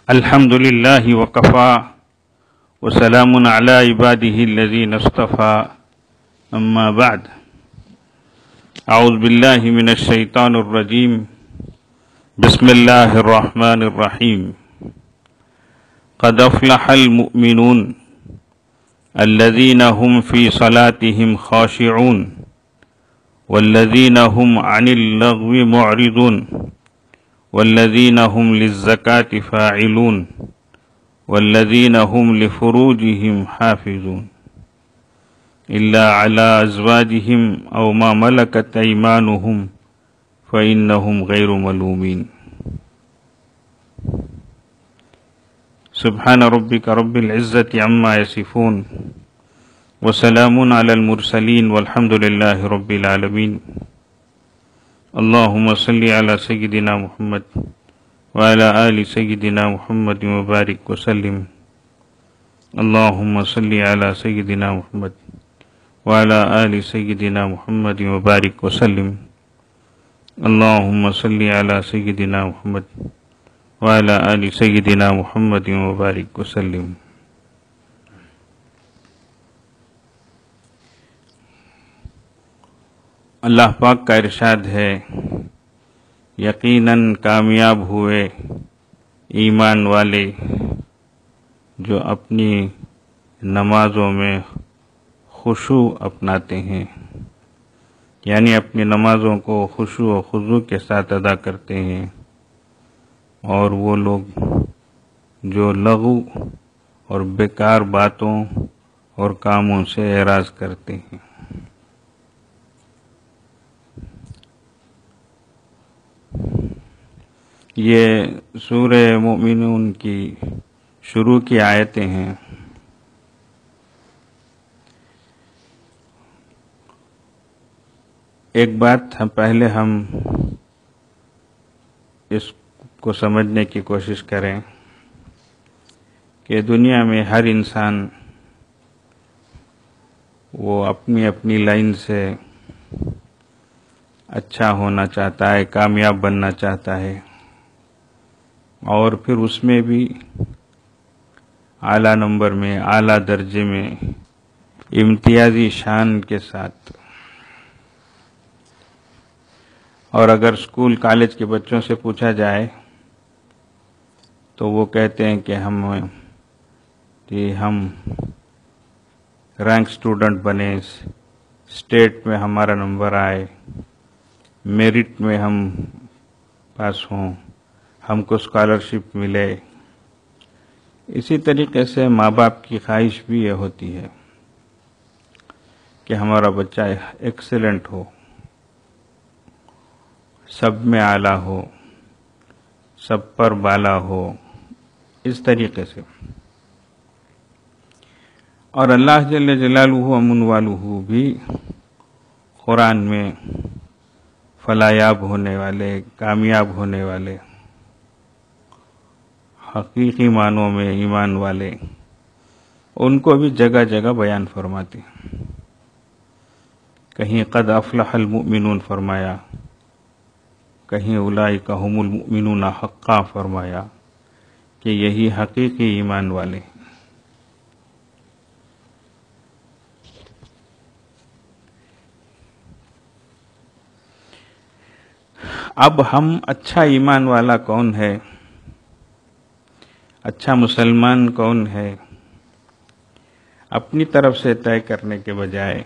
الحمد لله وكفى وسلام على عباده الذين اصطفى أما بعد أعوذ بالله من الشيطان الرجيم بسم الله الرحمن الرحيم قد أفلح المؤمنون الذين هم في صلاتهم خاشعون والذين هم عن اللغو معرضون والذين هم للزكاة فاعلون والذين هم لفروجهم حافظون إلا على أزواجهم أو ما ملكت أيمانهم فإنهم غير ملومين سبحان ربك رب العزة عما يصفون وسلام على المرسلين والحمد لله رب العالمين اللهم صل على سيدنا محمد وعلى آل سيدنا محمد وبارك وسلم اللهم صل على سيدنا محمد وعلى آل سيدنا محمد وبارك وسلم اللهم صل على سيدنا محمد وعلى آل سيدنا محمد وبارك وسلم اللہ پاک کا ارشاد ہے یقیناً کامیاب ہوئے ایمان والے جو اپنی نمازوں میں خشوع اپناتے ہیں، یعنی اپنی نمازوں کو خشوع و خضوع کے ساتھ ادا کرتے ہیں، اور وہ لوگ جو لغو اور بیکار باتوں اور کاموں سے اعراض کرتے ہیں۔ یہ سورہ مومنون کی شروع کی آیتیں ہیں۔ ایک بات پہلے ہم اس کو سمجھنے کی کوشش کریں کہ دنیا میں ہر انسان وہ اپنی اپنی لائن سے اچھا ہونا چاہتا ہے، کامیاب بننا چاہتا ہے، اور پھر اس میں بھی اعلیٰ نمبر میں، اعلیٰ درجے میں، امتیازی شان کے ساتھ۔ اور اگر اسکول کالج کے بچوں سے پوچھا جائے تو وہ کہتے ہیں کہ ہم رینک اسٹوڈنٹ بنے، اسٹیٹ میں ہمارا نمبر آئے، میرٹ میں ہم پاس ہوں، ہم کو اسکالرشپ ملے۔ اسی طریقے سے ماں باپ کی خواہش بھی یہ ہوتی ہے کہ ہمارا بچہ ایکسیلنٹ ہو، سب میں اعلیٰ ہو، سب پر بالا ہو، اس طریقے سے۔ اور اللہ جل جلالہ و منوالہ بھی قرآن میں فلاح ہونے والے، کامیاب ہونے والے، حقیقی معنوں میں ایمان والے، ان کو بھی جگہ جگہ بیان فرماتے ہیں۔ کہیں قد افلح المؤمنون فرمایا، کہیں اولئک هم المؤمنون حقا فرمایا کہ یہی حقیقی ایمان والے ہیں۔ اب ہم اچھا ایمان والا کون ہے، اچھا مسلمان کون ہے، اپنی طرف سے طے کرنے کے بجائے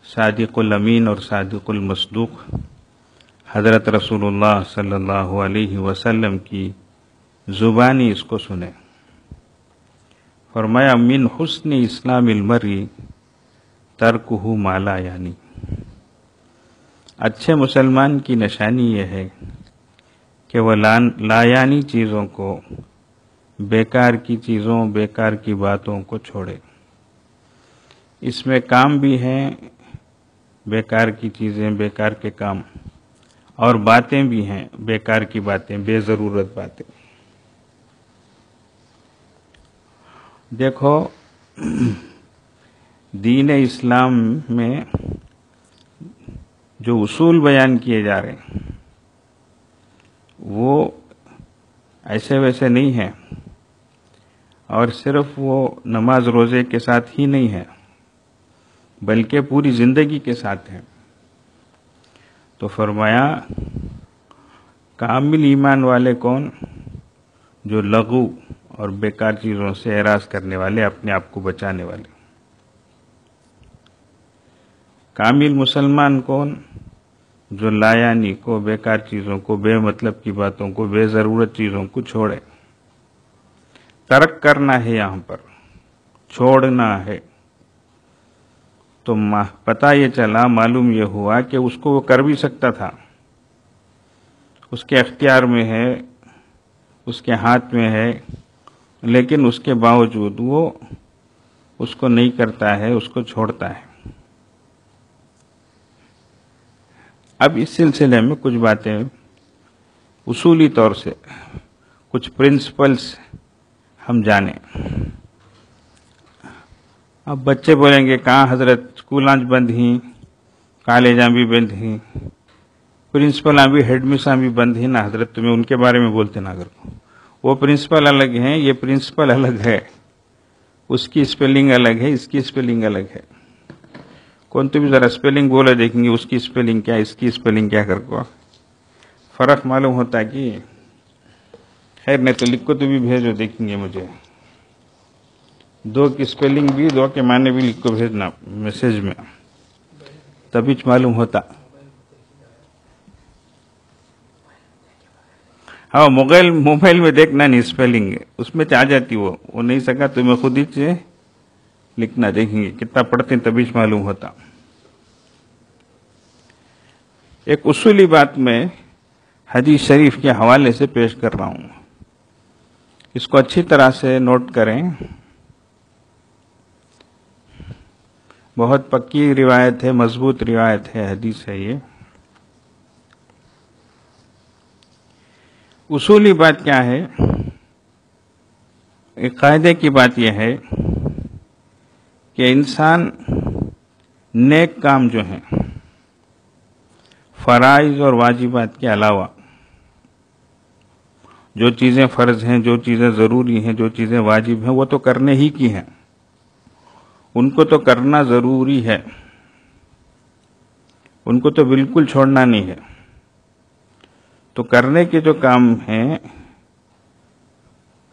صادق الامین اور صادق المصدوق حضرت رسول اللہ صلی اللہ علیہ وسلم کی زبانی اس کو سنیں۔ فرمایا من حسن اسلام المرء ترکہ ما لا یعنی، اچھے مسلمان کی نشانی یہ ہے کہ وہ لا یعنی چیزوں کو، بیکار کی چیزوں، بیکار کی باتوں کو چھوڑے۔ اس میں کام بھی ہیں، بیکار کی چیزیں، بیکار کے کام، اور باتیں بھی ہیں، بیکار کی باتیں، بے ضرورت باتیں۔ دیکھو دین اسلام میں جو اصول بیان کیے جا رہے ہیں وہ ایسے ویسے نہیں ہے، اور صرف وہ نماز روزے کے ساتھ ہی نہیں ہے بلکہ پوری زندگی کے ساتھ ہے۔ تو فرمایا کامل ایمان والے کون؟ جو لغو اور بیکار چیزوں سے اعراض کرنے والے، اپنے آپ کو بچانے والے۔ کامل مسلمان کون؟ جو لایانی کو، بیکار چیزوں کو، بے مطلب کی باتوں کو، بے ضرورت چیزوں کو چھوڑے۔ ترک کرنا ہے، یہاں پر چھوڑنا ہے۔ تو پتہ یہ چلا، معلوم یہ ہوا کہ اس کو وہ کر بھی سکتا تھا، اس کے اختیار میں ہے، اس کے ہاتھ میں ہے، لیکن اس کے باوجود وہ اس کو نہیں کرتا ہے، اس کو چھوڑتا ہے۔ اب اس سلسلے میں کچھ باتیں اصولی طور سے، کچھ پرنسپلز ہم جانیں۔ اب بچے بولیں گے کہاں حضرت، اسکولاں بند ہیں، کالجاں بھی بند ہیں، پرنسپلاں بھی، ہیڈ مساں بھی بند ہیں نا حضرت، تمہیں ان کے بارے میں بولتے نا اگر وہ پرنسپل الگ ہیں، یہ پرنسپل الگ ہے، اس کی اسپیلنگ الگ ہے، اس کی اسپیلنگ الگ ہے۔ کون تو بھی ذرا اسپیلنگ بولے دیکھیں گے، اس کی اسپیلنگ کیا، اس کی اسپیلنگ کیا، کر کو فرق معلوم ہوتا ہے کہ خیر نہیں تو لکھ کو تو بھی بھیجو، دیکھیں گے مجھے دو کی اسپیلنگ بھی، دو کے معنی بھی لکھ کو بھیجنا میسج میں، تبھی معلوم ہوتا۔ ہاں موبائل میں دیکھنا نہیں اسپیلنگ، اس میں آ جاتی، وہ نہیں سکا تو میں خود ہی سے لکھنا، دیکھیں گے کتنا پڑھتے ہیں تبھی معلوم ہوتا۔ ایک اصولی بات میں حدیث شریف کے حوالے سے پیش کر رہا ہوں، اس کو اچھی طرح سے نوٹ کریں۔ بہت پکی روایت ہے، مضبوط روایت ہے، حدیث ہے یہ۔ اصولی بات کیا ہے؟ ایک قاعدے کی بات یہ ہے کہ انسان نیک کام جو ہیں، فرائض اور واجبات کے علاوہ جو چیزیں فرض ہیں، جو چیزیں ضروری ہیں، جو چیزیں واجب ہیں، وہ تو کرنے ہی کی ہیں، ان کو تو کرنا ضروری ہے، ان کو تو بالکل چھوڑنا نہیں ہے۔ تو کرنے کے جو کام ہیں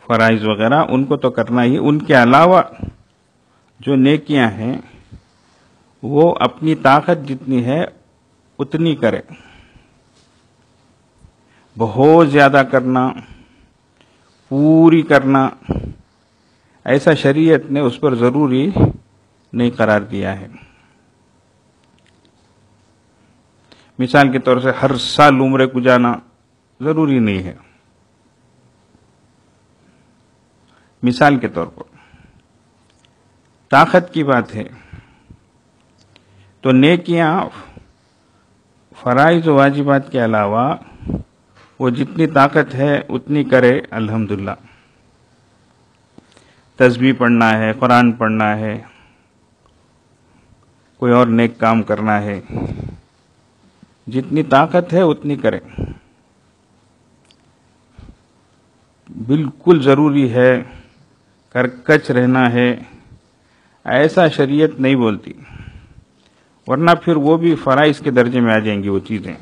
فرائض وغیرہ، ان کو تو کرنا ہی، ان کے علاوہ جو نیکیاں ہیں وہ اپنی طاقت جتنی ہے اتنی کرے۔ بہت زیادہ کرنا، پوری کرنا، ایسا شریعت نے اس پر ضروری نہیں قرار دیا ہے۔ مثال کے طور سے ہر سال عمرے کو جانا ضروری نہیں ہے، مثال کے طور پر طاقت کی بات ہے۔ تو نیکیاں فرائض و واجبات کے علاوہ وہ جتنی طاقت ہے اتنی کرے، الحمدللہ۔ تسبیح پڑھنا ہے، قرآن پڑھنا ہے، کوئی اور نیک کام کرنا ہے، جتنی طاقت ہے اتنی کرے۔ بالکل ضروری ہے، کرکچ رہنا ہے، ایسا شریعت نہیں بولتی، ورنہ پھر وہ بھی فرائض کے درجے میں آ جائیں گی وہ چیزیں۔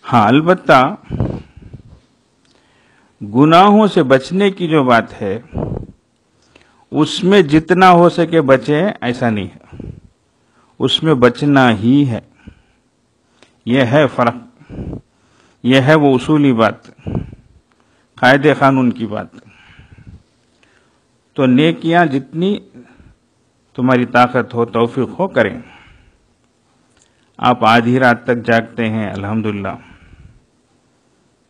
ہاں البتہ گناہوں سے بچنے کی جو بات ہے اس میں جتنا ہو سکے بچے، ایسا نہیں ہے، اس میں بچنا ہی ہے۔ یہ ہے فرق، یہ ہے وہ اصولی بات، قاعدے قانون کی بات۔ تو نیکیاں جتنی تمہاری طاقت ہو، توفیق ہو، کریں۔ آپ آدھی رات تک جاگتے ہیں، الحمدللہ،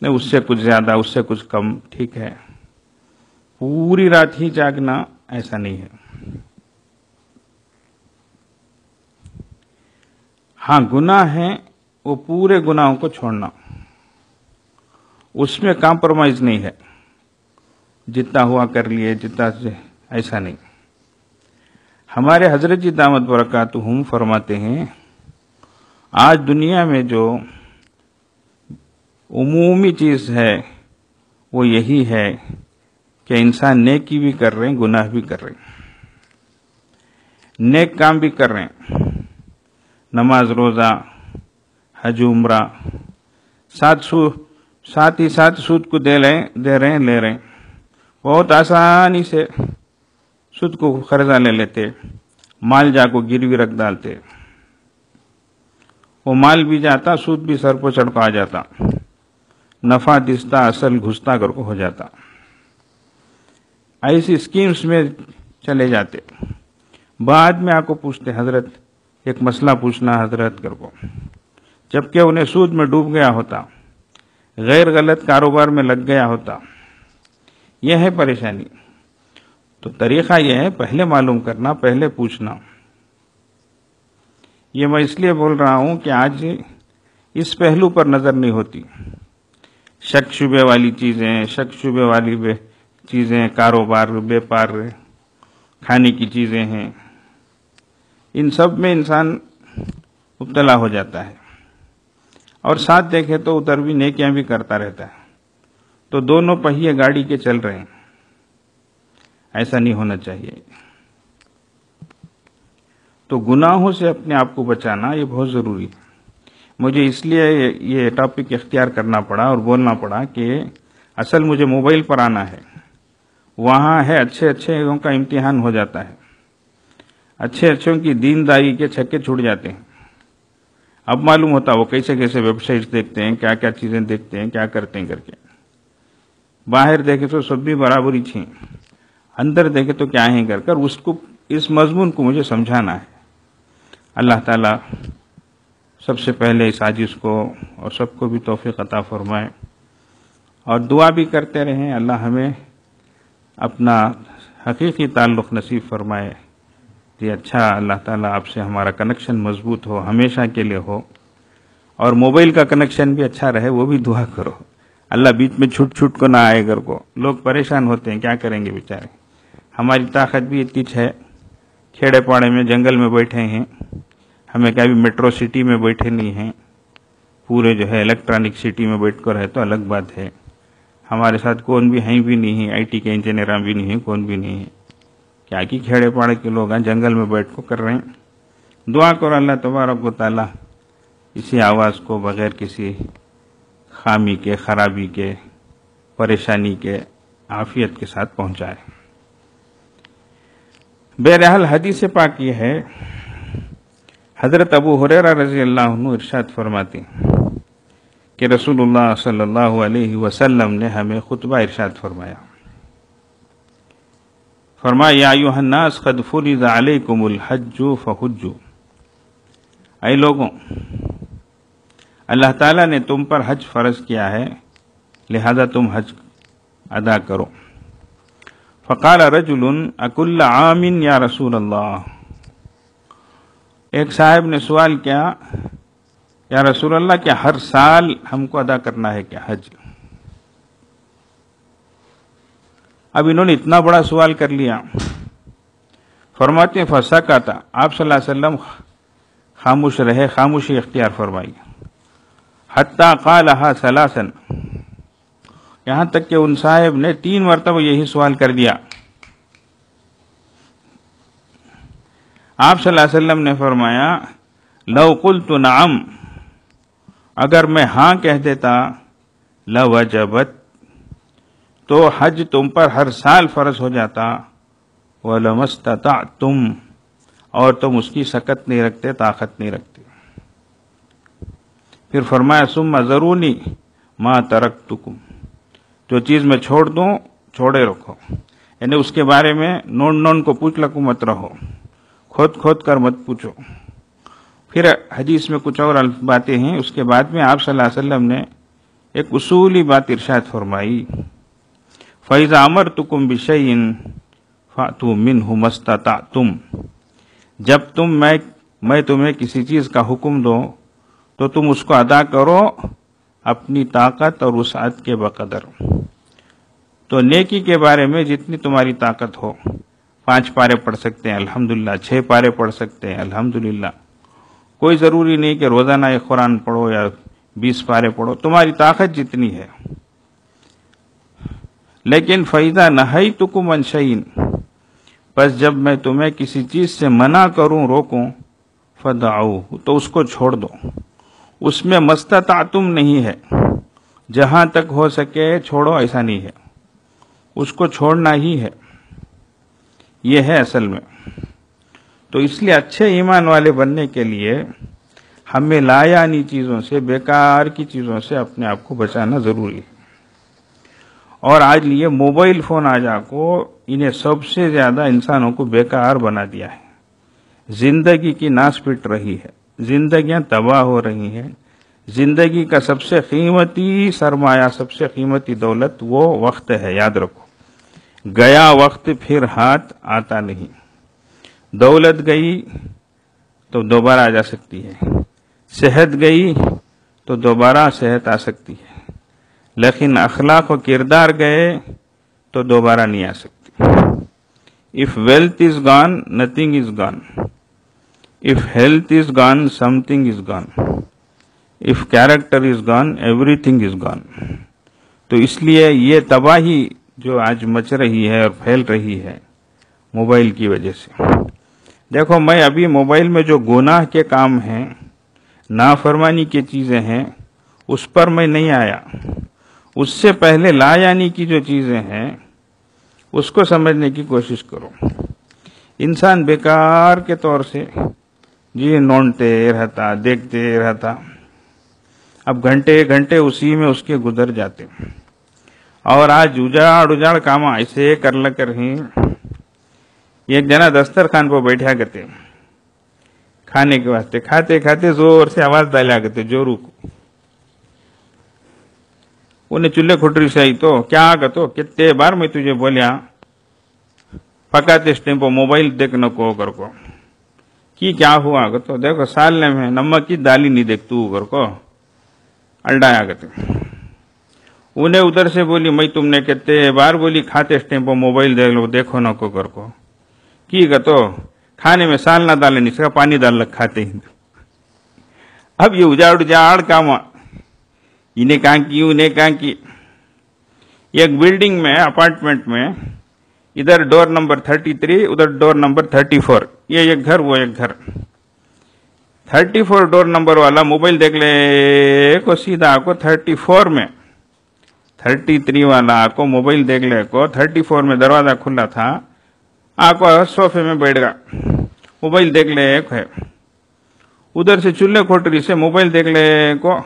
نہیں اس سے کچھ زیادہ، اس سے کچھ کم، ٹھیک ہے۔ پوری رات ہی جاگنا ایسا نہیں ہے۔ ہاں گناہ ہیں، وہ پورے گناہوں کو چھوڑنا، اس میں کمپرومائز نہیں ہے، جتنا ہوا کر لیے، جتنا سے، ایسا نہیں۔ ہمارے حضرت جی دامت برکاتہم فرماتے ہیں، آج دنیا میں جو عمومی چیز ہے وہ یہی ہے کہ انسان نیکی بھی کر رہے ہیں، گناہ بھی کر رہے ہیں، نیک کام بھی کر رہے ہیں، نماز روزہ حج عمرہ، ساتھ ہی ساتھ سود کو دے رہے ہیں لے رہے ہیں، بہت آسانی سے سود کو قرضہ لے لیتے، مال جا کو گروی رکھ ڈالتے، وہ مال بھی جاتا، سود بھی سر پر چڑھ کو آ جاتا، نفع دستا اصل گھستا کر کو ہو جاتا، ایسی اسکیمز میں چلے جاتے۔ بعد میں آپ کو پوچھتے حضرت ایک مسئلہ پوچھنا حضرت کر کو، جبکہ انہیں سود میں ڈوب گیا ہوتا، غیر غلط کاروبار میں لگ گیا ہوتا۔ یہ ہے پریشانی۔ تو طریقہ یہ ہے پہلے معلوم کرنا، پہلے پوچھنا۔ یہ میں اس لیے بول رہا ہوں کہ آج اس پہلو پر نظر نہیں ہوتی، شک شبے والی چیزیں، شک شبے والی چیزیں، کاروبار بیپار، کھانے کی چیزیں ہیں، ان سب میں انسان مبتلا ہو جاتا ہے، اور ساتھ دیکھے تو ادھر بھی نیکیاں بھی کرتا رہتا ہے، تو دونوں پہیے گاڑی کے چل رہے ہیں۔ ایسا نہیں ہونا چاہیے۔ تو گناہوں سے اپنے آپ کو بچانا یہ بہت ضروری ہے۔ مجھے اس لیے یہ ٹاپک اختیار کرنا پڑا اور بولنا پڑا کہ اصل مجھے موبائل پر آنا ہے، وہاں ہے اچھے لوگوں کا امتحان ہو جاتا ہے، اچھوں کی دینداری کے چھکے چھوٹ جاتے ہیں۔ اب معلوم ہوتا وہ کیسے ویب سائٹس دیکھتے ہیں، کیا کیا چیزیں دیکھتے ہیں، کیا کرتے ہیں کر کے۔ باہر دیکھے تو سب بھی برابری تھی، اندر دیکھے تو کیا ہیں کر اس مضمون کو مجھے سمجھانا ہے۔ اللہ تعالیٰ سب سے پہلے اس عاجز کو اور سب کو بھی توفیق عطا فرمائے، اور دعا بھی کرتے رہیں اللہ ہمیں اپنا حقیقی تعلق نصیب فرمائے۔ یہ اچھا اللہ تعالیٰ آپ سے ہمارا کنیکشن مضبوط ہو، ہمیشہ کے لیے ہو، اور موبائل کا کنیکشن بھی اچھا رہے، وہ بھی دعا کرو۔ اللہ بیچ میں چھوٹ کو نہ آئے گھر کو، لوگ پریشان ہوتے ہیں، کیا کریں گے بیچارے۔ ہماری طاقت بھی اتنی ہے، کھیڑے پاڑے میں جنگل میں بیٹھے ہیں، ہمیں کبھی میٹرو سٹی میں بیٹھے نہیں ہیں، پورے الیکٹرانک سٹی میں بیٹھ کر ہے تو الگ بات ہے۔ ہمارے ساتھ کون بھی ہیں بھی نہیں ہیں، IT کے انجینئر بھی نہیں ہیں، کون بھی نہیں ہے، کیا کہ کھیڑے پاڑے کے لوگ ہیں، جنگل میں بیٹھ کو کر رہے ہیں۔ دعا کرو اللہ تبارک و تعالیٰ اسی آواز کو بغیر کسی خامی کے، خرابی کے، پریشانی کے عافیت کے ساتھ پہنچائے۔ بہرحال حدیث پاک یہ ہے، حضرت ابو ہریرہ رضی اللہ عنہ ارشاد فرماتے کہ رسول اللہ صلی اللہ علیہ وسلم نے ہمیں خطبہ ارشاد فرمایا یا ایھا الناس قد فرض علیکم الحج فحجوا، اے لوگوں، اللہ تعالیٰ نے تم پر حج فرض کیا ہے، لہذا تم حج ادا کرو۔ فقال رجل اکل عام یا رسول اللہ، ایک صاحب نے سوال کیا، یا رسول اللہ کیا ہر سال ہم کو ادا کرنا ہے کیا حج؟ اب انہوں نے اتنا بڑا سوال کر لیا، فرماتے ہیں فسکت، آپ صلی اللہ علیہ وسلم خاموش رہے، خاموشی اختیار فرمائی، حتی قالها ثلاثا، یہاں تک کہ ان صاحب نے 3 مرتبہ یہی سوال کر دیا۔ آپ صلی اللہ علیہ وسلم نے فرمایا لو قلت نعم، اگر میں ہاں کہہ دیتا، لوجبت، تو حج تم پر ہر سال فرض ہو جاتا، وَلَمَا اسْتَطَعْتُمْ، اور تم اس کی سکت نہیں رکھتے، طاقت نہیں رکھتے۔ پھر فرمایا ثم ذرونی ما ترکتکم، جو چیز میں چھوڑ دوں چھوڑے رکھو، یعنی اس کے بارے میں نون کو پوچھ لکو مت رہو، کھود کر مت پوچھو۔ پھر حدیث میں کچھ اور باتیں ہیں، اس کے بعد میں آپ صلی اللہ علیہ وسلم نے ایک اصولی بات ارشاد فرمائی، فَإِذَا أَمَرْتُكُمْ بِشَيْءٍ فَأْتُوا مِنْهُ مَا اسْتَطَعْتُمْ، جب میں تمہیں کسی چیز کا حکم دوں تو تم اس کو ادا کرو اپنی طاقت اور وسعت کے بقدر۔ تو نیکی کے بارے میں جتنی تمہاری طاقت ہو، 5 پارے پڑھ سکتے ہیں الحمدللہ، 6 پارے پڑھ سکتے ہیں الحمدللہ، کوئی ضروری نہیں کہ روزانہ ایک قرآن پڑھو یا 20 پارے پڑھو، تمہاری طاقت جتنی ہے. لیکن فَإِذَا نَهَيْتُكُمْ عَنْ شَيْءٍ، بس جب میں تمہیں کسی چیز سے منع کروں، روکوں، فَدَعُوهُ، تو اس کو چھوڑ دو. اس میں مَسْتَطَعْتُم نہیں ہے، جہاں تک ہو سکے چھوڑو، ایسا نہیں ہے. اس کو چھوڑنا ہی ہے، یہ ہے اصل میں. تو اس لیے اچھے ایمان والے بننے کے لیے ہمیں لایانی چیزوں سے، بیکار کی چیزوں سے اپنے آپ کو بچانا ضروری ہے. اور آج یہ موبائل فون آجا کو انہیں سب سے زیادہ انسانوں کو بیکار بنا دیا ہے. زندگی کی ناس پٹ رہی ہے، زندگیاں تباہ ہو رہی ہیں. زندگی کا سب سے قیمتی سرمایہ، سب سے قیمتی دولت وہ وقت ہے، یاد رکھو. گیا وقت پھر ہاتھ آتا نہیں. دولت گئی تو دوبارہ آ جا سکتی ہے، صحت گئی تو دوبارہ صحت آ سکتی ہے، لیکن اخلاق و کردار گئے تو دوبارہ نہیں آ سکتی. If wealth is gone, nothing is gone. If health is gone, something is gone. If character is gone, everything is gone. تو اس لیے یہ تباہی جو آج مچ رہی ہے اور پھیل رہی ہے موبائل کی وجہ سے. دیکھو، میں ابھی موبائل میں جو گناہ کے کام ہیں، نافرمانی کی چیزیں ہیں، اس پر میں نہیں آیا. اس سے پہلے لا یعنی کی جو چیزیں ہیں اس کو سمجھنے کی کوشش کرو. انسان بیکار کے طور سے جی نونتے رہتا، دیکھتے رہتا. اب گھنٹے گھنٹے اسی میں اس کے گزر جاتے. اور آج اجاڑ کام ایسے کر لکر ہی. ایک جنا دسترخوان پہ بیٹھا کرتے کھانے کے واسطے، کھاتے کھاتے زور سے آواز ڈالا کرتے، جورو کو. انہیں چولہے کھٹری سے آئی تو کیا آگا، کتنے بار میں تجھے بولیا پکاتے اس ٹائم پہ موبائل دیکھنا کو کر کو کی کیا ہوا آگا. تو دیکھو سالنے میں نمک کی دالی نہیں دیکھتو کر کو الڈایا کرتے. انہیں ادھر سے بولی میں تم نے کتنے بار بولی کھاتے اس ٹائم پہ موبائل دیکھو نہ کو کر کو کی گا. تو کھانے میں سال نہ ڈالے نہیں سکا، پانی ڈال لگ کھاتے ہی. اب یہ اجاڑ کام انہیں کہاں کی انہیں کہاں کی. ایک بلڈنگ میں، اپارٹمنٹ میں، ادھر ڈور نمبر 33، ادھر ڈور نمبر 34. یہ ایک گھر، وہ ایک گھر. 34 ڈور نمبر والا موبائل دیکھ لے کو سیدھا آ کو 34 میں، 33 والا آ کو موبائل دیکھ لے کو 34 میں دروازہ کھلا تھا، آ کو صوفے میں بیٹھ گا، موبائل دیکھ لے ہے. ادھر سے چولہے کھوٹری سے موبائل دیکھ لے کو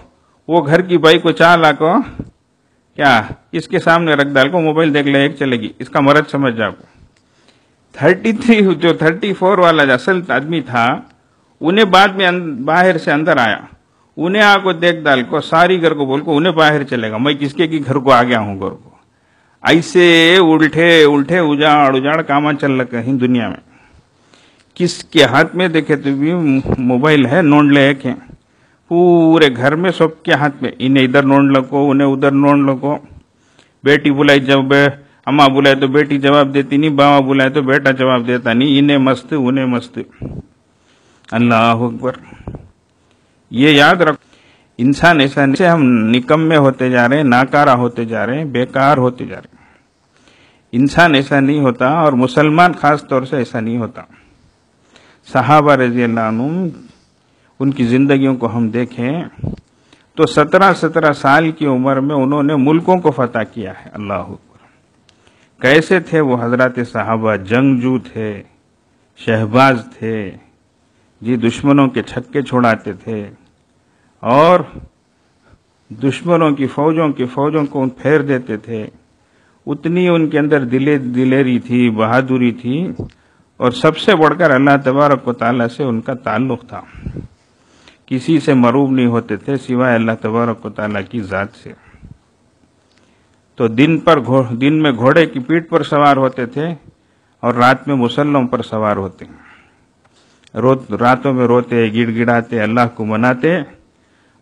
وہ گھر کی بائی کو چال آ کو کیا اس کے سامنے رکھ ڈال کو موبائل دیکھ لے ایک چلے گی. اس کا مرض سمجھ جا کو. 33 جو 34 والا جو اصل آدمی تھا، انہیں بعد میں باہر سے اندر آیا، انہیں آ کو دیکھ ڈال کو ساری گھر کو بول کو انہیں باہر چلے گا، میں کس کے کی گھر کو آ گیا ہوں گھر کو. ایسے الٹے اجاڑ کام چل رہے ہیں دنیا میں. کس کے ہاتھ میں دیکھے تو بھی موبائل ہے، نونڈ لے کے پورے گھر میں سب کے ہاتھ میں. انہیں ادھر نونڈ لگو، انہیں ادھر نونڈ لگو. بیٹی بلائی جب اماں بلائے تو بیٹی جواب دیتی نہیں، باوا بلائے تو بیٹا جواب دیتا نہیں. انہیں مست انہیں مست. اللہ اکبر. یہ یاد رکھ، انسان ایسا نہیں، ہم نکمے ہوتے جا رہے ہیں، ناکارہ ہوتے جا رہے ہیں، بیکار ہوتے جا رہے ہیں. انسان ایسا نہیں ہوتا، اور مسلمان خاص طور سے ایسا نہیں ہوتا. صحابہ رضی اللہ عنہم، ان کی زندگیوں کو ہم دیکھیں تو 17 سال کی عمر میں انہوں نے ملکوں کو فتح کیا ہے. اللہ اکبر. کیسے تھے وہ حضرات صحابہ؟ جنگجو تھے، شہباز تھے جی، دشمنوں کے چھکے چھوڑاتے تھے اور دشمنوں کی فوجوں کو پھیر دیتے تھے. اتنی ان کے اندر دلیری تھی، بہادری تھی، اور سب سے بڑھ کر اللہ تبارک و تعالیٰ سے ان کا تعلق تھا. کسی سے مروب نہیں ہوتے تھے سوائے اللہ تبارک و تعالیٰ کی ذات سے. تو دن میں گھوڑے کی پیٹھ پر سوار ہوتے تھے اور رات میں مسلموں پر سوار ہوتے. راتوں میں روتے، گڑ گڑاتے، اللہ کو مناتے،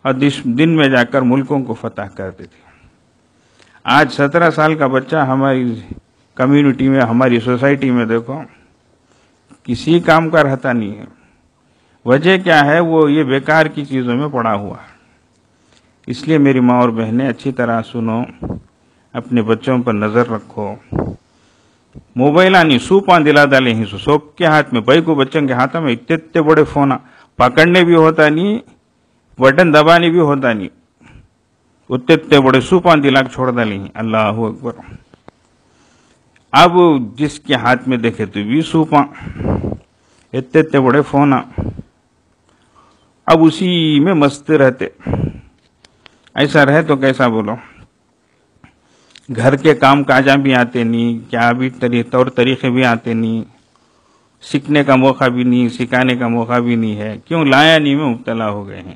اور دن میں جا کر ملکوں کو فتح کرتے تھے. آج 17 سال کا بچہ ہماری کمیونٹی میں، ہماری سوسائٹی میں دیکھو کسی کام کا رہتا نہیں ہے. وجہ کیا ہے؟ وہ یہ بیکار کی چیزوں میں پڑا ہوا ہے. اس لیے میری ماں اور بہنیں اچھی طرح سنو، اپنے بچوں پر نظر رکھو. موبائل آنی سوپاں دلا ڈالے ہیں سوپ کے ہاتھ میں، بھائی کو بچوں کے ہاتھوں میں اتنے بڑے فون پکڑنے بھی ہوتا نہیں، بٹن دبانے بھی ہوتا نہیں، اتنے بڑے سوپاں دلا چھوڑ ڈالے ہیں. اللہ اکبر. اب جس کے ہاتھ میں دیکھے تو بھی سوپاں، اتنے بڑے فون، اب اسی میں مست رہتے. ایسا رہے تو کیسا بولو؟ گھر کے کام کاجاں بھی آتے نہیں، کیا بھی طور طریقے بھی آتے نہیں، سیکھنے کا موقع بھی نہیں، سکھانے کا موقع بھی نہیں ہے. کیوں؟ لایانی میں مبتلا ہو گئے ہیں.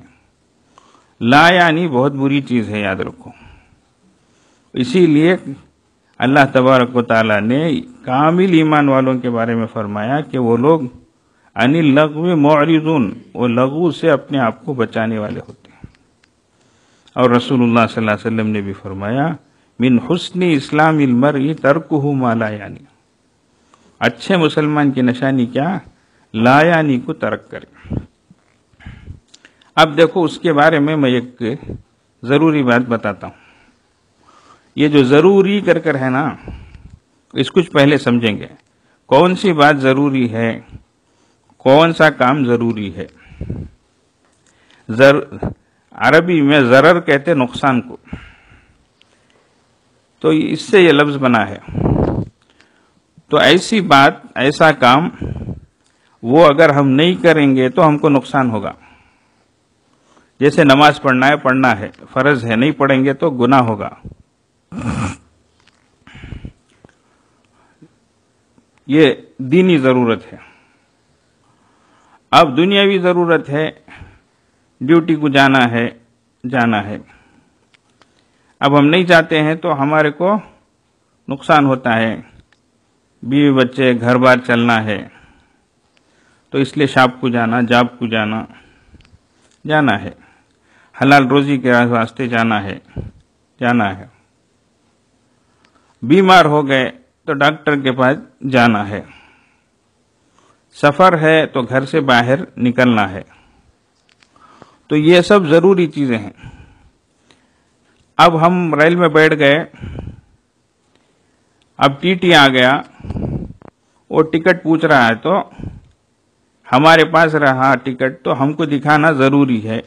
لایانی بہت بری چیز ہے، یاد رکھو. اسی لیے اللہ تبارک و تعالیٰ نے کامل ایمان والوں کے بارے میں فرمایا کہ وہ لوگ عن اللغو معرضون، وہ لغو سے اپنے آپ کو بچانے والے ہوتے ہیں. اور رسول اللہ صلی اللہ علیہ وسلم نے بھی فرمایا من حسن اسلام المرء ترکہ ما لا یعنی، اچھے مسلمان کی نشانی کیا؟ لا یعنی کو ترک کرے. اب دیکھو اس کے بارے میں ایک ضروری بات بتاتا ہوں. یہ جو ضروری کر ہے نا، اس کچھ پہلے سمجھیں گے. کون سی بات ضروری ہے، کون سا کام ضروری ہے. عربی میں ضرر کہتے نقصان کو، تو اس سے یہ لفظ بنا ہے. تو ایسی بات، ایسا کام وہ اگر ہم نہیں کریں گے تو ہم کو نقصان ہوگا. جیسے نماز پڑھنا ہے فرض ہے، نہیں پڑھیں گے تو گناہ ہوگا. یہ دینی ضرورت ہے. اب دنیاوی ضرورت ہے، ڈیوٹی کو جانا ہے. اب ہم نہیں جاتے ہیں تو ہمارے کو نقصان ہوتا ہے، بیوی بچے گھر بار چلنا ہے، تو اس لیے شاپ کو جانا، جاب کو جانا ہے، حلال روزی کے واسطے جانا ہے. بیمار ہو گئے تو ڈاکٹر کے پاس جانا ہے. سفر ہے تو گھر سے باہر نکلنا ہے. تو یہ سب ضروری چیزیں ہیں. اب ہم ریل میں بیٹھ گئے، اب ٹی ٹی آ گیا، وہ ٹکٹ پوچھ رہا ہے، تو ہمارے پاس رہا ٹکٹ تو ہم کو دکھانا ضروری ہے.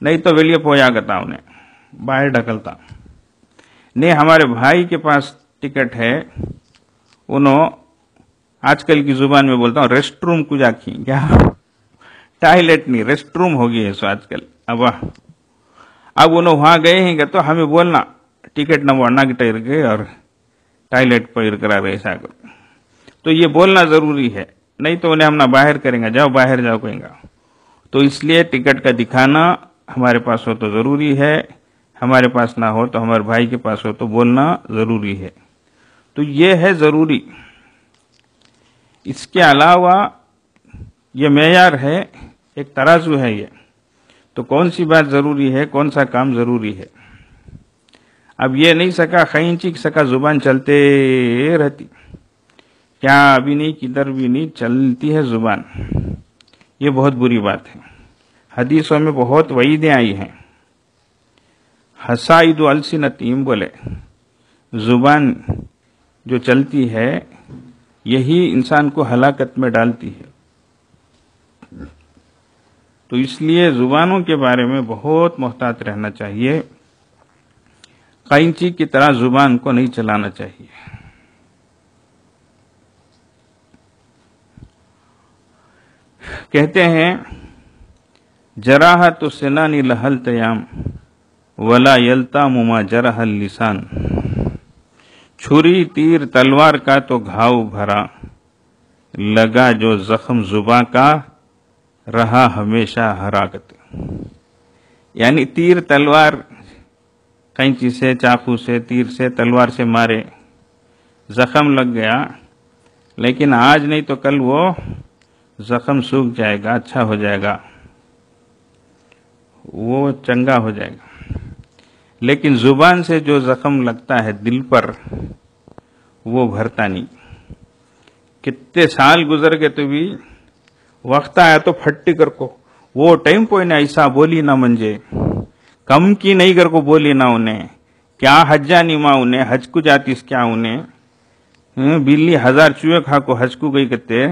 نہیں تو ویلیے پویا گتا انہیں باہر ڈھکلتا. نہیں، ہمارے بھائی کے پاس ٹکٹ ہے، انہوں آج کل کی زبان میں بولتا ہوں ریسٹ روم کو جا کھی، کیا ٹائلٹ نہیں، ریسٹ روم ہو گئی ہے سو آج کل. اب انہوں وہاں گئے ہیں تو ہمیں بولنا ٹکٹ نہ بڑھنا کی ٹائر گئے اور ٹائلٹ پر کرا رہے ایسا کرو. تو یہ بولنا ضروری ہے، نہیں تو انہیں ہم نہ باہر کریں گا، جاؤ باہر جاؤ کہیں گا. تو اس لیے ٹکٹ کا دکھانا ہمارے پاس ہو تو ضروری ہے، ہمارے پاس نہ ہو تو ہمارے بھائی کے پاس ہو تو بولنا ضروری ہے. تو یہ ہے ضروری. اس کے علاوہ یہ معیار ہے، ایک ترازو ہے. یہ تو کون سی بات ضروری ہے، کون سا کام ضروری ہے. اب یہ نہیں سکا خینچی سکا زبان چلتے رہتی، کیا بھی نہیں کدھر بھی نہیں چلتی ہے زبان. یہ بہت بری بات ہے. حدیثوں میں بہت وعیدیں آئی ہیں. حسائد السنتہم بولے، زبان جو چلتی ہے یہی انسان کو ہلاکت میں ڈالتی ہے. تو اس لیے زبانوں کے بارے میں بہت محتاط رہنا چاہیے. قینچی کی طرح زبان کو نہیں چلانا چاہیے. کہتے ہیں جراحت السنان لها التیام ولا یلتام ما جرح اللسان. چھری تیر تلوار کا تو گھاؤ بھرا، لگا جو زخم زباں کا رہا ہمیشہ ہراکت. یعنی تیر تلوار، قینچی سے، چاقو سے، تیر سے، تلوار سے مارے، زخم لگ گیا، لیکن آج نہیں تو کل وہ زخم سوکھ جائے گا، اچھا ہو جائے گا، وہ چنگا ہو جائے گا. لیکن زبان سے جو زخم لگتا ہے دل پر وہ بھرتا نہیں. کتنے سال گزر گئے تو بھی وقت آیا تو پھٹی کر کو وہ ٹائم پوئی نہ ایسا بولی نہ منجے، کم کی نہیں کر کو بولی نہ انہیں کیا حجا نہیں ماں انہیں حج کو جاتیس کیا انہیں بلی 1000 چوہے کھا کو حج کو گئی کرتے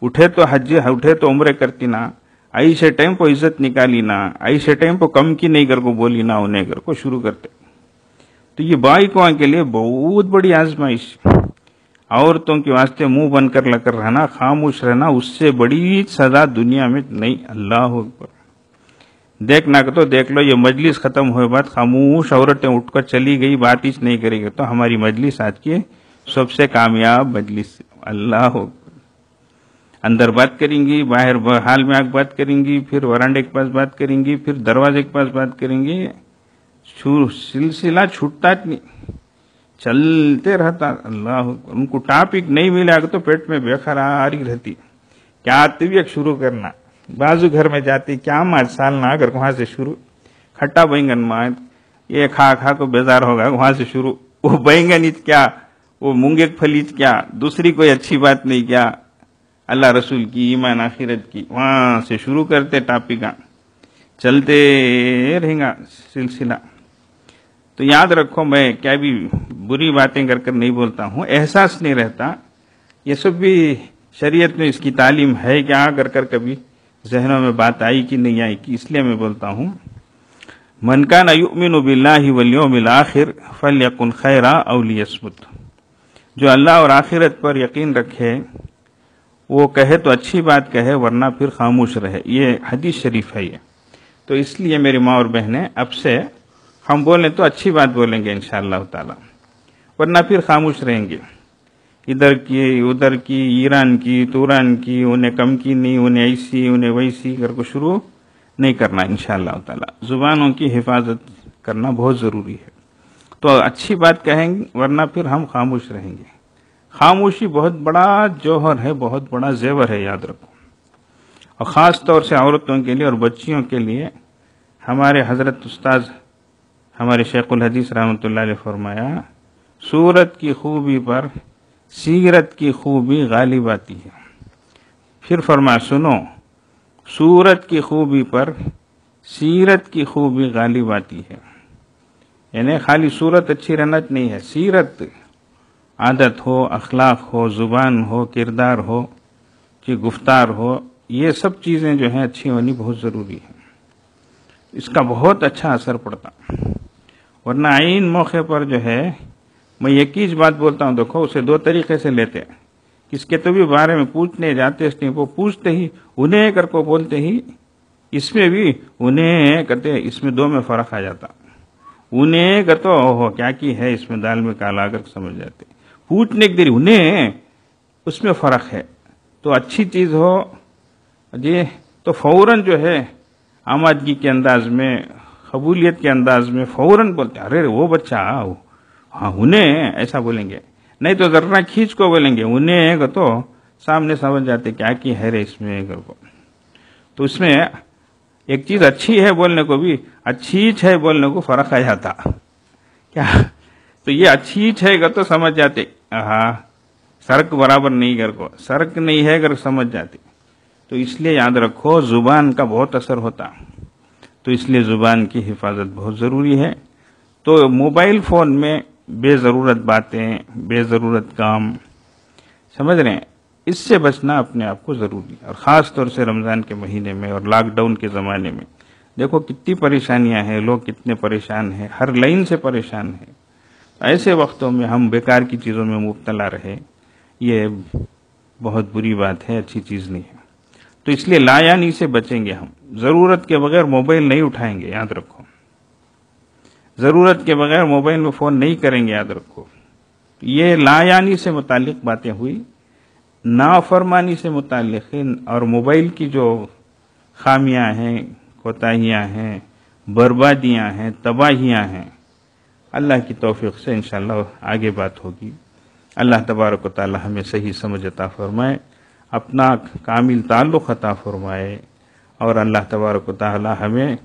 اٹھے تو حج اٹھے تو عمرے کرتی نا ایسے ٹائم پہ عزت نکالی نا ایسے ٹائم پہ کم کی نہیں کر کو بولی نا انہیں کر کو شروع کرتے. تو یہ بائکوں کے لیے بہت بڑی آزمائش. عورتوں کے واسطے منہ بند کر لگ کر رہنا خاموش رہنا اس سے بڑی سزا دنیا میں نہیں. اللہ اکبر. دیکھنا کہ تو دیکھ لو یہ مجلس ختم ہوئے بعد خاموش عورتیں اٹھ کر چلی گئی بات ہی نہیں کرے گی تو ہماری مجلس آج کی سب سے کامیاب مجلس. اللہ اکبر. اندر بات کریں گی باہر حال میں آگ بات کریں گی پھر ورانڈے کے پاس بات کریں گی پھر دروازے کے پاس بات کریں گی. سلسلہ چھوٹتا نہیں چلتے رہتا. اللہ ان کو ٹاپک نہیں ملے گا تو پیٹ میں بےقراری رہتی. کیا طبیعت شروع کرنا بازو گھر میں جاتی کیا ماں سالنا اگر وہاں سے شروع کھٹا بینگن ماں یہ کھا کھا کو بیزار ہوگا وہاں سے شروع وہ بینگن کیا وہ مونگے پھلیج کیا دوسری کوئی اچھی بات نہیں کیا اللہ رسول کی ایمان آخرت کی وہاں سے شروع کرتے ٹاپک چلتے رہیں گا سلسلہ. تو یاد رکھو میں کیا بھی بری باتیں کر کر نہیں بولتا ہوں احساس نہیں رہتا. یہ سب بھی شریعت میں اس کی تعلیم ہے کیا کر کر کبھی ذہنوں میں بات آئی کہ نہیں آئی کہ اس لیے میں بولتا ہوں من کان یؤمن باللہ والیوم الآخر فلیکن خیرا او لیصمت. جو اللہ اور آخرت پر یقین رکھے وہ کہے تو اچھی بات کہے ورنہ پھر خاموش رہے. یہ حدیث شریف ہے. یہ تو اس لیے میری ماں اور بہنیں اب سے ہم بولیں تو اچھی بات بولیں گے انشاءاللہ تعالی ورنہ پھر خاموش رہیں گے. ادھر کی ادھر کی ایران کی توران کی انہیں کم کی نہیں انہیں ایسی انہیں ویسی کر کو شروع نہیں کرنا انشاءاللہ تعالی. زبانوں کی حفاظت کرنا بہت ضروری ہے. تو اچھی بات کہیں گے ورنہ پھر ہم خاموش رہیں گے. خاموشی بہت بڑا جوہر ہے بہت بڑا زیور ہے یاد رکھو. اور خاص طور سے عورتوں کے لیے اور بچیوں کے لیے ہمارے حضرت استاذ ہمارے شیخ الحدیث رحمۃ اللہ علیہ فرمایا صورت کی خوبی پر سیرت کی خوبی غالب آتی ہے. پھر فرمایا سنو صورت کی خوبی پر سیرت کی خوبی غالب آتی ہے. یعنی خالی صورت اچھی رہنا نہیں ہے سیرت عادت ہو اخلاق ہو زبان ہو کردار ہو کہ گفتار ہو یہ سب چیزیں جو ہیں اچھی ہونی بہت ضروری ہے. اس کا بہت اچھا اثر پڑتا. ورنہ عین موقع پر جو ہے میں ایک ہی بات بولتا ہوں دیکھو اسے دو طریقے سے لیتے کس کے تو بھی بارے میں پوچھنے جاتے اس وہ پوچھتے ہی انہیں کر کو بولتے ہی اس میں بھی انہیں کرتے اس میں دو میں فرق آ جاتا. انہیں کا تو اوہو کیا کی ہے اس میں دال میں کالا کر سمجھ جاتے پوچھنے کی دیر انہیں اس میں فرق ہے. تو اچھی چیز ہو جی تو فوراً جو ہے آمادگی کے انداز میں قبولیت کے انداز میں فوراً بولتے ارے وہ بچہ ہاں انہیں ایسا بولیں گے. نہیں تو ذرا کھینچ کو بولیں گے انہیں کا تو سامنے سمجھ جاتے کیا کی ہے رے اس میں کو. تو اس میں ایک چیز اچھی ہے بولنے کو بھی اچھی ہے بولنے کو فرق آ جاتا کیا. تو یہ اچھی ہے گا تو سمجھ جاتے ہاں سرک برابر نہیں کر کو سرک نہیں ہے اگر سمجھ جاتے. تو اس لیے یاد رکھو زبان کا بہت اثر ہوتا. تو اس لیے زبان کی حفاظت بہت ضروری ہے. تو موبائل فون میں بے ضرورت باتیں بے ضرورت کام سمجھ رہے ہیں اس سے بچنا اپنے آپ کو ضروری ہے. اور خاص طور سے رمضان کے مہینے میں اور لاک ڈاؤن کے زمانے میں دیکھو کتنی پریشانیاں ہیں لوگ کتنے پریشان ہیں ہر لائن سے پریشان ہیں. ایسے وقتوں میں ہم بیکار کی چیزوں میں مبتلا رہے یہ بہت بری بات ہے اچھی چیز نہیں ہے. تو اس لیے لایانی سے بچیں گے ہم ضرورت کے بغیر موبائل نہیں اٹھائیں گے یاد رکھو. ضرورت کے بغیر موبائل میں فون نہیں کریں گے یاد رکھو. یہ لایانی سے متعلق باتیں ہوئی نافرمانی سے متعلق اور موبائل کی جو خامیاں ہیں کوتاہیاں ہیں بربادیاں ہیں تباہیاں ہیں اللہ کی توفیق سے انشاءاللہ آگے بات ہوگی. اللہ تبارک و تعالی ہمیں صحیح سمجھ عطا فرمائے اپنا کامل تعلق عطا فرمائے اور اللہ تبارک و تعالی ہمیں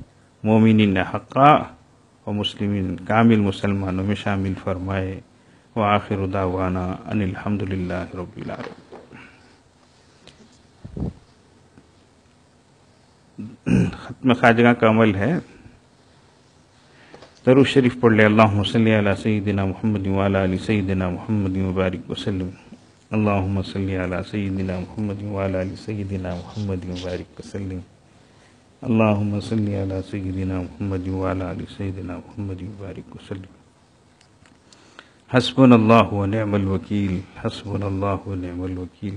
مومنین حقا و مسلمین کامل مسلمانوں میں شامل فرمائے. وآخر دعوانا ان الحمدللہ رب العالمین. ختم خواجہ کا عمل ہے درود شریف پڑھ لے. اللہم صلی علی سیدنا محمد وعلی آل سیدنا محمد وبارک وسلم. اللہم صلی علی سیدنا محمد وعلی آل سیدنا محمد وبارک وسلم. اللہم صلی علی سیدنا محمد وعلی آل سیدنا محمد وبارک وسلم. حسبنا اللہ ونعم الوکیل. حسبنا اللہ ونعم الوکیل.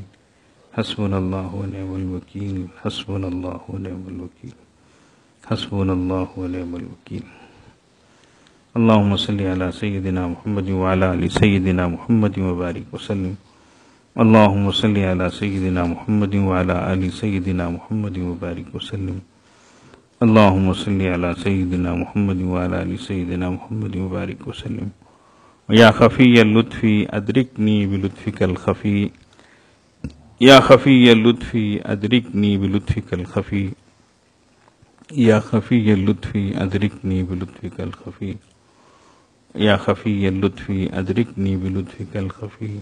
حسبنا اللہ ونعم الوکیل. حسبنا اللہ ونعم الوکیل. حسبنا اللہ ونعم الوکیل. اللہم صلی علی سیدنا محمد وعلی آل سیدنا محمد وبارک وسلم. اللہم صلی علی سیدنا محمد وعلی آل سیدنا محمد وبارک وسلم. اللہم صلی علی سیدنا محمد وعلی آل سیدنا محمد وبارک وسلم. یا خفی اللطف ادرکنی بلطفک الخفی. یا خفی اللطف ادرکنی بلطفک الخفی. یا خفی اللطف ادرکنی بلطفک الخفی. یا خفی اللطف ادرکنی بلطفک الخفی.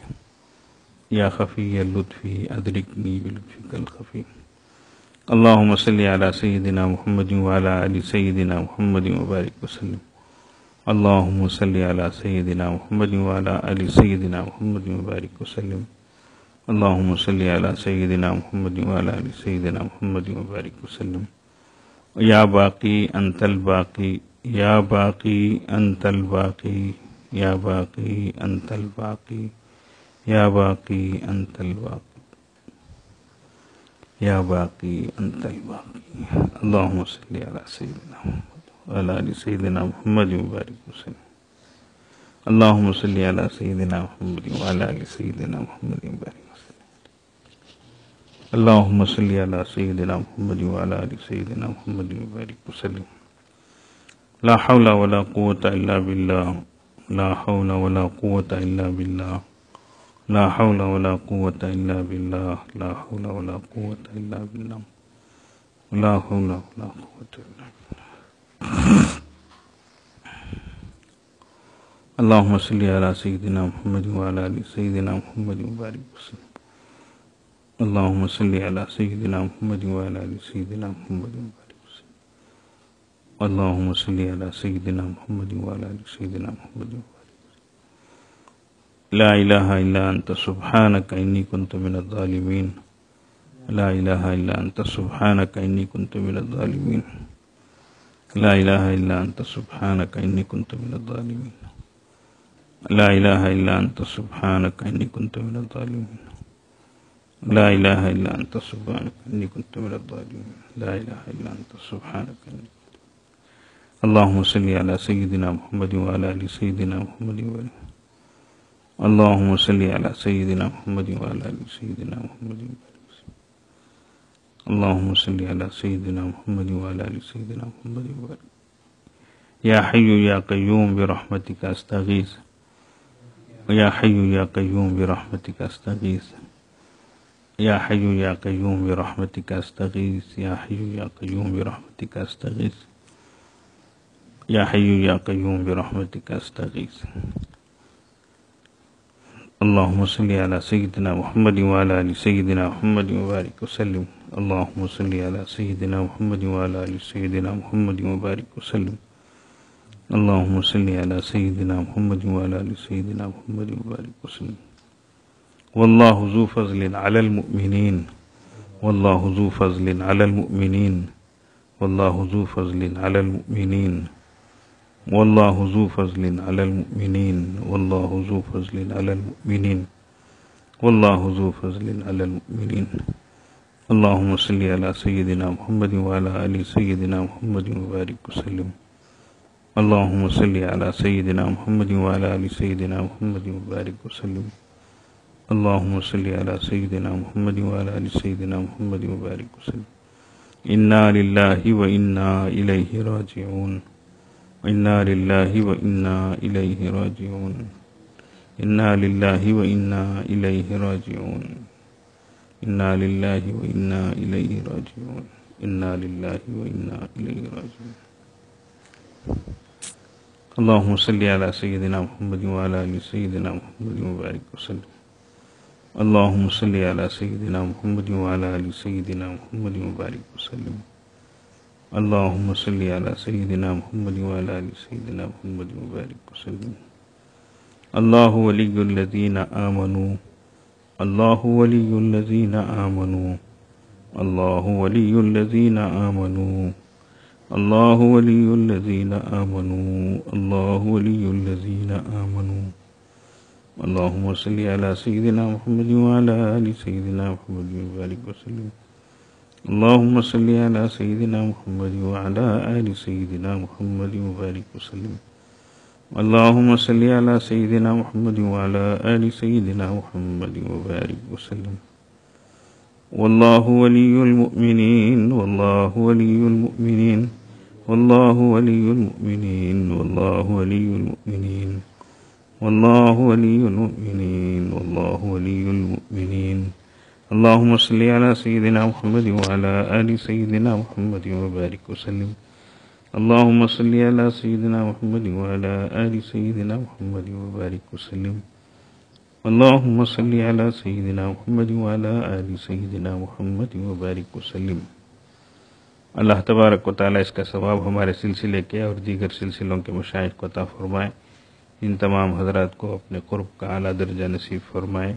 یا خفی اللطف ادرکنی بلطفک الخفی. اللہم صلی علی سیدنا محمد وعلی آل سیدنا محمد وبارک وسلم. اللہم صلی علی سیدنا محمد وعلی آل سیدنا محمد وبارک وسلم. اللہم صلی علی سیدنا محمد وعلی آل سیدنا محمد وبارک وسلم. یا باقی انت الباقی. یا باقی انت الباقی. یا باقی انت الباقی. یا باقی انت الباقی. یا باقی انت الباقی. اللہم صلی علی سیدنا محمد وعلی آل سیدنا محمد وبارک وسلم. اللہم صلی علی سیدنا محمد وعلی آل سیدنا محمد وبارک وسلم. اللہم صلی علی سیدنا محمد وعلی آل سیدنا محمد وبارک وسلم. لا حول ولا قوة الا باللہ. لا حول ولا قوة الا باللہ. لا حول ولا قوة الا باللہ. لا حول ولا قوة الا باللہ. لا حول ولا قوة الا باللہ. اللہم صلی علی سیدنا محمد وعلی آل سیدنا محمد وبارک وسلم. اللہم صلی علی سیدنا محمد وعلی آل سیدنا محمد وبارک وسلم. اللہم صلی علی سیدنا محمد وعلی آل سیدنا محمد وبارک وسلم. لا الہ الا انت سبحانک انی کنت من الظالمین. لا الہ الا انت سبحانک انی کنت من الظالمین. لا الہ الا انت سبحانک انی کنت من الظالمین. لا الہ الا انت سبحانک انی کنت من الظالمین. لا الہ الا انت سبحانک انی کنت من الظالمین. لا الہ الا انت سبحانک انی. اللہم صلی علی سیدنا محمد وعلی آل سیدنا محمد وبارک. اللہم صلی علی سیدنا محمد وعلی آل سیدنا محمد وبارک. اللہم صلی علی سیدنا محمد وعلی آل سیدنا محمد وبارک. یا حی یا قیوم برحمتک استغیث. یا حی یا قیوم برحمتک استغیث. یا حی یا قیوم برحمتک استغیث. یا حی یا قیوم برحمتک استغیث. یا حی یا قیوم برحمتک استغیث. اللہم صلی علی سیدنا محمد وعلی آل سیدنا محمد وبارک وسلم. اللہم صلی علی سیدنا محمد وعلی آل سیدنا محمد وبارک وسلم. اللہم صلی علی سیدنا محمد وعلی آل سیدنا محمد وبارک وسلم. واللہ ذو فضل علی المؤمنین. واللہ ذو فضل علی المؤمنین. واللہ ذو فضل علی المؤمنین. واللہ ذو فضل علی المؤمنین. واللہ ذو فضل علی المؤمنین. واللہ ذو فضل علی المؤمنین. اللہم صلی علی سیدنا محمد وعلی آل سیدنا محمد وبارک وسلم. اللہم صلی علی سیدنا محمد وعلی آل سیدنا محمد وبارک وسلم. اللہم صلی علی سیدنا محمد وعلی آل سیدنا محمد وبارک وسلم. انا للہ و انا الیہ راجعون. انا للہ و انا الیہ راجعون. انا للہ و انا الیہ راجعون. انا للہ و انا الیہ راجعون. انا للہ و انا الیہ راجعون. اللہم صلی علی سیدنا محمد وعلی آل سیدنا محمد وبارک وسلم. اللہم صلی علی سیدنا محمد وعلی آل سیدنا محمد وبارک وسلم. اللهم صل على سيدنا محمد وعلى آل سيدنا محمد وبارك وسلم. الله ولي الذين آمنوا الله ولي الذين آمنوا الله ولي الذين آمنوا الله ولي الذين آمنوا الله ولي الذين آمنوا. اللهم صل على سيدنا محمد وعلى آل سيدنا محمد وبارك وسلم. اللهم صل على سيدنا محمد وعلى آل سيدنا محمد وبارك وسلم. اللهم صل على سيدنا محمد وعلى آل سيدنا محمد وبارك وسلم. والله ولي المؤمنين والله ولي المؤمنين والله ولي المؤمنين والله ولي المؤمنين والله ولي المؤمنين والله ولي المؤمنين. اللهم صل على سيدنا محمد وعلى آل سيدنا محمد وبارك وسلم. اللهم صل على سيدنا محمد وعلى آل سيدنا محمد وبارك وسلم. اللهم صل على سيدنا محمد وعلى آل سيدنا محمد وبارك وسلم. اللہ تبارک و تعالیٰ اس کا ثواب ہمارے سلسلے کے اور دیگر سلسلوں کے مشائخ کو عطا فرمائے. ان تمام حضرات کو اپنے قرب کا اعلیٰ درجہ نصیب فرمائے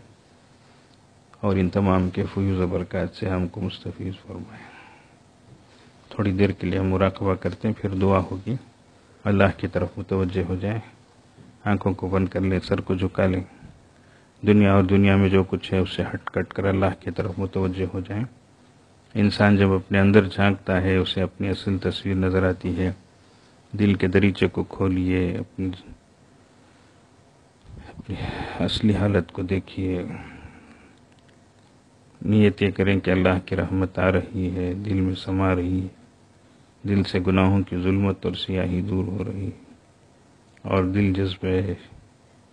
اور ان تمام کے فیوز و برکات سے ہم کو مستفیض فرمائے. تھوڑی دیر کے لیے ہم مراقبہ کرتے ہیں، پھر دعا ہوگی. اللہ کی طرف متوجہ ہو جائیں، آنکھوں کو بند کر لیں، سر کو جھکا لیں. دنیا اور دنیا میں جو کچھ ہے اس سے ہٹ کٹ کر اللہ کی طرف متوجہ ہو جائیں. انسان جب اپنے اندر جھانکتا ہے اسے اپنی اصل تصویر نظر آتی ہے. دل کے دریچے کو کھولیے، اپنی اصلی حالت کو دیکھیے. نیت یہ کریں کہ اللہ کی رحمت آ رہی ہے، دل میں سما رہی ہے، دل سے گناہوں کی ظلمت اور سیاہی دور ہو رہی ہے، اور دل جذبے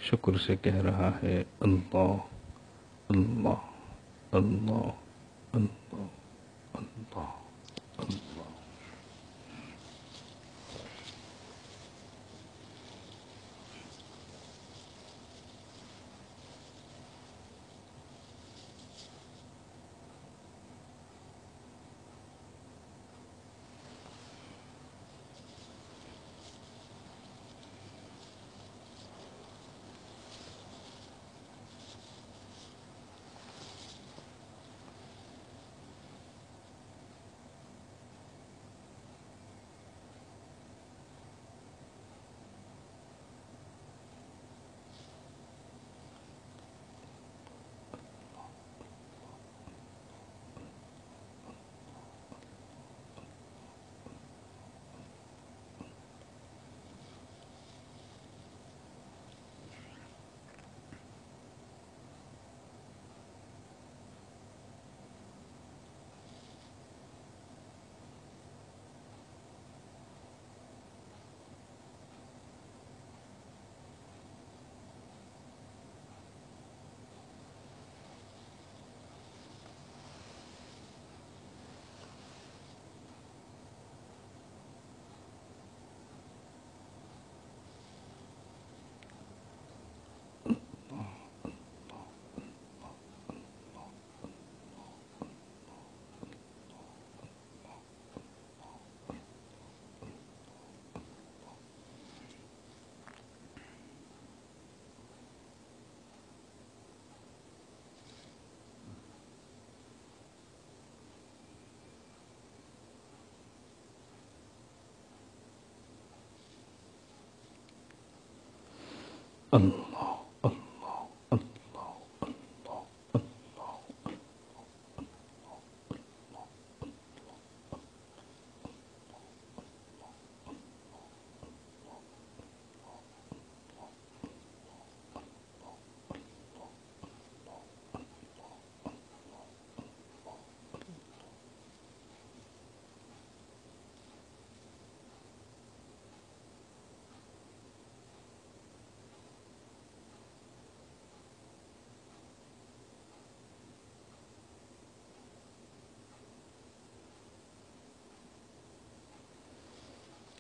شکر سے کہہ رہا ہے اللہ اللہ اللہ اللہ اللہ اللہ. اللہ اللہ اللہ اللہ اللہ.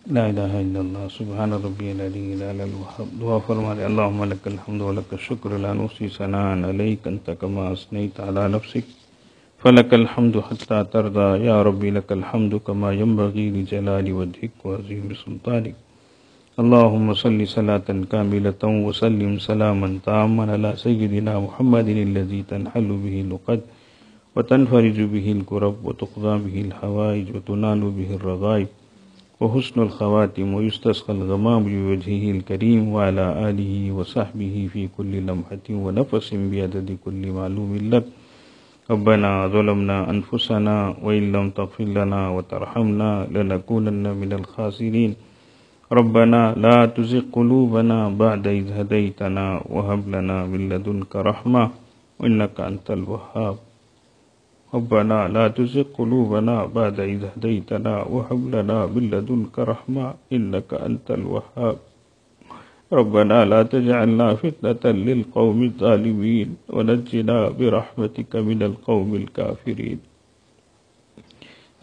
لا الہ الا اللہ سبحان ربی العلی الاعلی الوہاب. دعا فرما دے. اللہم لک الحمد ولک الشکر لا نحصی ثناء علیک انت کما اثنیت علی نفسک فلك الحمد حتى ترضى يا ربي لك الحمد كما ينبغي لجلال وجهك وعظيم سلطانك. اللهم صل صلاة كاملة وسلم سلاما تاما على سيدنا محمد الذي تنحل به العقد وتنفرج به الكرب وتقضى به الحوائج وتنال به الرغائب وحسن الخواتم ويستسقى الغمام بوجهه الكريم وعلى آله وصحبه في كل لمحة ونفس بعدد كل معلوم لك. ربنا ظلمنا أنفسنا وإن لم تغفر لنا وترحمنا لنكونن من الخاسرين. ربنا لا تزغ قلوبنا بعد إذ هديتنا وهب لنا من لدنك رحمة إنك أنت الوهاب. ربنا لا تزغ قلوبنا بعد إذ هديتنا وهب لنا من لدنك رحمة إنك أنت الوهاب. ربنا لا تجعلنا فتنة للقوم الظالمين ونجنا برحمتك من القوم الكافرين.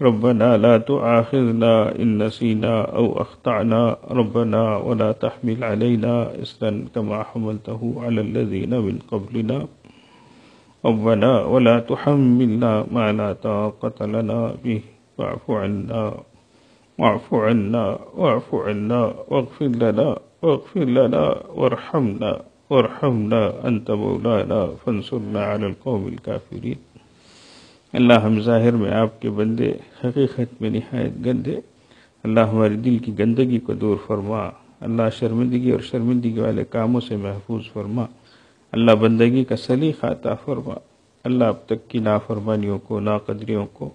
ربنا لا تؤاخذنا إن نسينا أو أخطأنا. ربنا ولا تحمل علينا إصرا كما حملته على الذين من قبلنا. ربنا ولا تحملنا ما لا طاقة لنا به واعف عنا واعف عنا واعف عنا واغفر لنا واغفر لنا وارحمنا أنت مولانا فانصرنا على القوم الكافرين. اللہ ہم ظاہر میں آپ کے بندے، حقیقت میں نہایت گندے. اللہ ہمارے دل کی گندگی کو دور فرما. اللہ شرمندگی اور شرمندگی والے کاموں سے محفوظ فرما. اللہ بندگی کا سلیقہ عطا فرما. اللہ اب تک کی نافرمانیوں کو، ناقدریوں کو،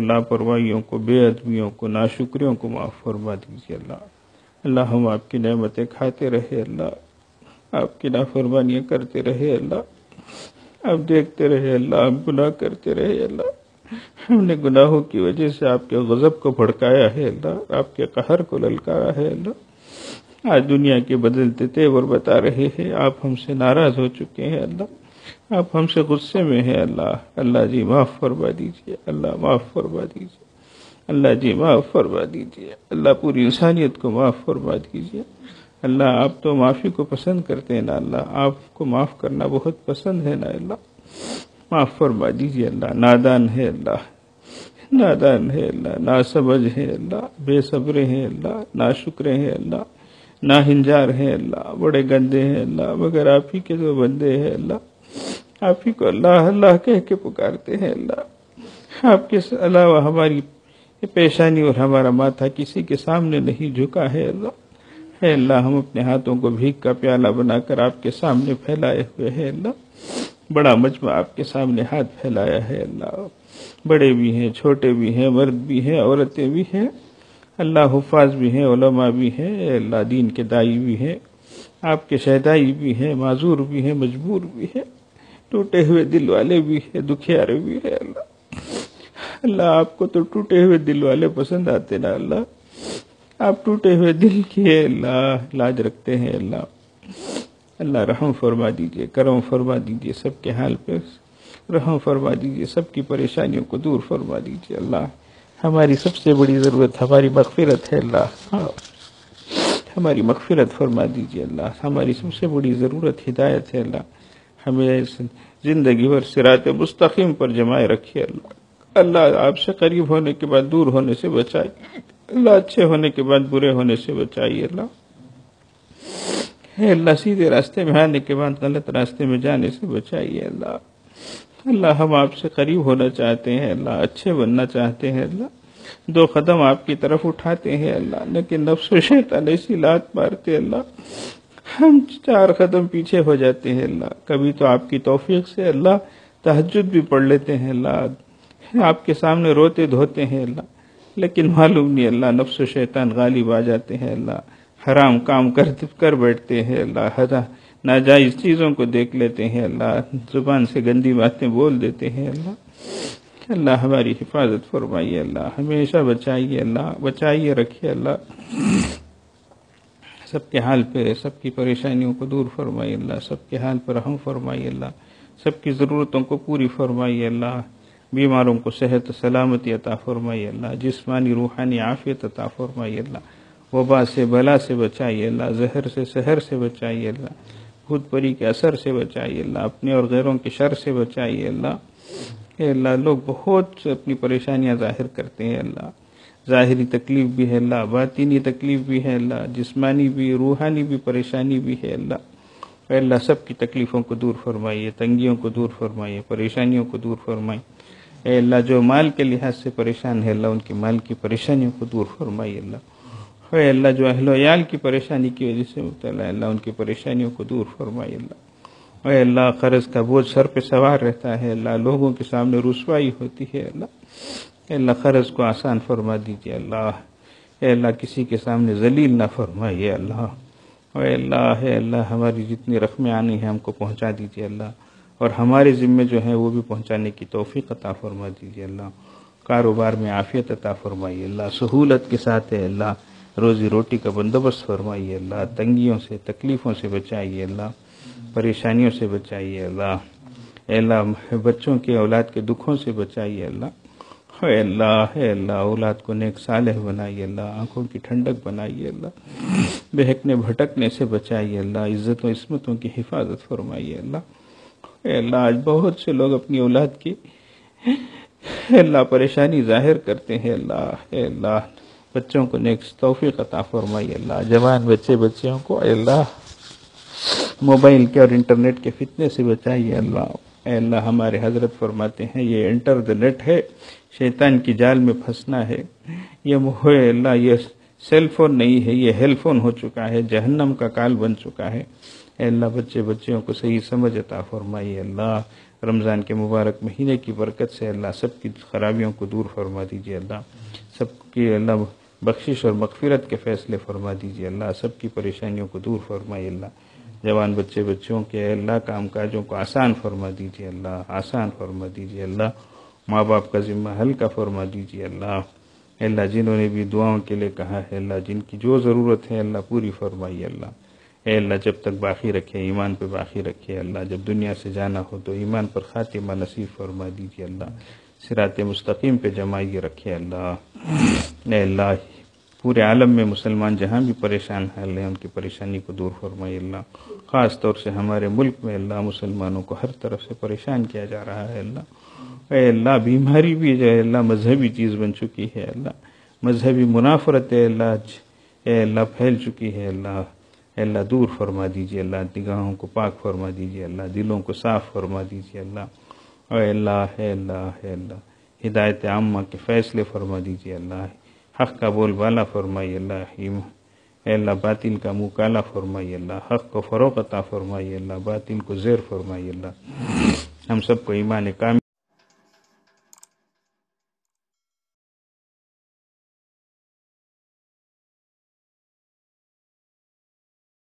لاپرواہیوں کو، بے ادبیوں کو، ناشکریوں کو معاف فرما دیجیے. اللہ ہم آپ کی نعمتیں کھاتے رہے. اللہ آپ کی نافرمانیاں کرتے رہے. اللہ آپ دیکھتے رہے. اللہ آپ گناہ کرتے رہے. اللہ ہم نے گناہوں کی وجہ سے آپ کے غضب کو بھڑکایا ہے. اللہ آپ کے قہر کو للکارا ہے. اللہ آج دنیا کے بدلتے تیور بتا رہے ہیں. آپ ہم سے ناراض ہو چکے ہیں. اللہ آپ ہم سے غصے میں ہیں. اللہ جی معاف فرما دیجیے. اللہ معاف فرما دیجیے. اللہ جی معاف فرما دیجیے. اللہ پوری انسانیت کو معاف فرما دیجیے. اللہ آپ تو معافی کو پسند کرتے ہیں نا. اللہ آپ کو معاف کرنا بہت پسند ہے نا. اللہ معاف فرما دیجیے. اللہ نادان ہے. اللہ نادان ہے. اللہ ناسمجھ ہے. اللہ بے صبرے ہیں. اللہ ناشکرے ہیں. اللہ ناہنجار ہیں. اللہ بڑے گندے ہیں. اللہ مگر آپ ہی کے جو بندے ہیں. اللہ آپ ہی کو اللہ اللہ کہہ کے پکارتے ہیں. اللہ آپ کے علاوہ ہماری پیشانی اور ہمارا ماتھا کسی کے سامنے نہیں جھکا ہے. اللہ اے اللہ ہم اپنے ہاتھوں کو بھیک کا پیالہ بنا کر آپ کے سامنے پھیلائے ہوئے ہیں. اللہ بڑا مجمع آپ کے سامنے ہاتھ پھیلایا ہے. اللہ بڑے بھی ہیں، چھوٹے بھی ہیں، مرد بھی ہیں، عورتیں بھی ہیں. اللہ حفاظ بھی ہیں، علماء بھی ہیں. اے اللہ دین کے دائی بھی ہیں، آپ کے شہدائی بھی ہیں، معذور بھی ہیں، مجبور بھی ہیں، ٹوٹے ہوئے دل والے بھی ہیں، دکھیارے بھی ہیں. اللہ آپ کو تو ٹوٹے ہوئے دل والے پسند آتے نا. اللہ آپ ٹوٹے ہوئے دل کی اللہ لاج رکھتے ہیں. اللہ رحم فرما دیجئے، کرم فرما دیجئے، سب کے حال پہ رحم فرما دیجئے، سب کی پریشانیوں کو دور فرما دیجئے. اللہ ہماری سب سے بڑی ضرورت ہماری مغفرت ہے. اللہ ہماری مغفرت فرما دیجئے. اللہ ہماری سب سے بڑی ضرورت ہدایت ہے. اللہ ہمیں زندگی بھر صراط مستقیم پر جمائے رکھیے. اللہ آپ سے قریب ہونے کے بعد دور ہونے سے بچائے. اللہ اچھے ہونے کے بعد برے ہونے سے بچائیے. اللہ سیدھے راستے میں آنے کے بعد غلط راستے میں جانے سے بچائیے. اللہ ہم آپ سے قریب ہونا چاہتے ہیں. اللہ اچھے بننا چاہتے ہیں. اللہ 2 قدم آپ کی طرف اٹھاتے ہیں. اللہ لیکن نفس و شیطان ایسی لات مارتے. اللہ ہم 4 قدم پیچھے ہو جاتے ہیں. اللہ کبھی تو آپ کی توفیق سے اللہ تہجد بھی پڑھ لیتے ہیں. اللہ آپ کے سامنے روتے دھوتے ہیں. اللہ لیکن معلوم نہیں اللہ نفس و شیطان غالب آ جاتے ہیں. اللہ حرام کام کر بیٹھتے ہیں. اللہ ناجائز چیزوں کو دیکھ لیتے ہیں. اللہ زبان سے گندی باتیں بول دیتے ہیں. اللہ ہماری حفاظت فرمائیے. اللہ ہمیشہ بچائیے. اللہ بچائیے رکھیے. اللہ سب کے حال پہ سب کی پریشانیوں کو دور فرمائیے. اللہ سب کے حال پر رحم فرمائیے. اللہ سب کی ضرورتوں کو پوری فرمائیے. اللہ بیماروں کو صحت سلامتی عطا فرمائیے. اللہ جسمانی روحانی عافیت عطا فرمائیے. اللہ وبا سے بلا سے بچائیے. اللہ زہر سے سحر سے بچائیے. اللہ بھوت پری کے اثر سے بچائیے اللہ، اپنے اور غیروں کے شر سے بچائیے اللہ۔ اے اللہ لوگ بہت اپنی پریشانیاں ظاہر کرتے ہیں اللہ، ظاہری تکلیف بھی ہے اللہ، باطنی تکلیف بھی ہے اللہ، جسمانی بھی روحانی بھی پریشانی بھی ہے اللہ۔ اے اللہ سب کی تکلیفوں کو دور فرمائیے، تنگیوں کو دور فرمائیے، پریشانیوں کو دور فرمائیے۔ اے اللہ جو مال کے لحاظ سے پریشان ہے اللہ، ان کی مال کی پریشانیوں کو دور فرمائیے اللہ۔ اے اللہ جو اہل و عیال کی پریشانی کی وجہ سے مبتلا ہے اللہ، ان کی پریشانیوں کو دور فرمائیے اللہ۔ اے اللہ قرض کا بوجھ سر پہ سوار رہتا ہے اللہ، لوگوں کے سامنے رسوائی ہوتی ہے اللہ۔ اے اللہ قرض کو آسان فرما دیجیے اللہ۔ اے اللہ کسی کے سامنے ذلیل نہ فرمائیے اللہ۔ اے اللہ ہماری جتنی رقمیں آنی ہیں ہم کو پہنچا دیجیے اللہ، اور ہمارے ذمے جو ہیں وہ بھی پہنچانے کی توفیق عطا فرما دیجیے اللہ۔ کاروبار میں عافیت عطا فرمائیے اللہ، سہولت کے ساتھ ہے اللہ، روزی روٹی کا بندوبست فرمائیے اللہ، تنگیوں سے تکلیفوں سے بچائیے اللہ، پریشانیوں سے بچائیے اللہ۔ اے اللہ بچوں کے اولاد کے دکھوں سے بچائیے اللہ۔ اے اللہ اولاد کو نیک صالح بنائیے اللہ، آنکھوں کی ٹھنڈک بنائیے اللہ، بہکنے بھٹکنے سے بچائیے اللہ، عزت و عصمتوں کی حفاظت فرمائیے اللہ۔ اے اللہ آج بہت سے لوگ اپنی اولاد کی اے اللہ پریشانی ظاہر کرتے ہیں اللہ۔ اے اللہ بچوں کو نیک توفیق عطا فرمائیے اللہ، جوان بچیوں کو اے اللہ موبائل کے اور انٹرنیٹ کے فتنے سے بچائیے اللہ۔ اے اللہ ہمارے حضرت فرماتے ہیں یہ انٹر دا نیٹ ہے، شیطان کی جال میں پھنسنا ہے، یہ اللہ یہ سیل فون نہیں ہے، یہ ہیل فون ہو چکا ہے، جہنم کا کال بن چکا ہے۔ اے اللہ بچیوں کو صحیح سمجھ عطا فرمائیے اللہ۔ رمضان کے مبارک مہینے کی برکت سے اللہ سب کی خرابیوں کو دور فرما دیجیے اللہ، سب کی اللہ بخشش اور مغفرت کے فیصلے فرما دیجیے اللہ، سب کی پریشانیوں کو دور فرمائیے اللہ۔ جوان بچوں کے اللہ کام کاجوں کو آسان فرما دیجیے اللہ، آسان فرما دیجیے اللہ، ماں باپ کا ذمہ ہلکا فرما دیجیے اللہ۔ اے اللہ جنہوں نے بھی دعاؤں کے لیے کہا ہے اللہ، جن کی جو ضرورت ہے اللہ پوری فرمائیے اللہ۔ اے اللہ جب تک باقی رکھے ایمان پہ باقی رکھے اللہ، جب دنیا سے جانا ہو تو ایمان پر خاتمہ نصیب فرما دیجیے اللہ، صراط مستقیم پہ جمائیے رکھے اللہ۔ اے اللہ پورے عالم میں مسلمان جہاں بھی پریشان ہیں اللہ ان کی پریشانی کو دور فرمائے اللہ، خاص طور سے ہمارے ملک میں اللہ مسلمانوں کو ہر طرف سے پریشان کیا جا رہا ہے اللہ۔ اے اللہ بیماری بھی جو ہے اللہ مذہبی چیز بن چکی ہے اللہ، مذہبی منافرت ہے اللہ اے اللہ پھیل چکی ہے اللہ۔ اے اللہ دور فرما دیجیے اللہ، نگاہوں کو پاک فرما دیجیے اللہ، دلوں کو صاف فرما دیجیے اللہ۔ اے اللہ ہدایت عامہ کے فیصلے فرما دیجیے اللہ، حق کا بول بالا فرمائیے اللہ، اے اللہ باطل کا منہ کالا فرمائیے اللہ، حق کو فروغ عطا فرمائیے اللہ، باطل کو زیر فرمائیے اللہ۔ ہم سب کو ایمان کامل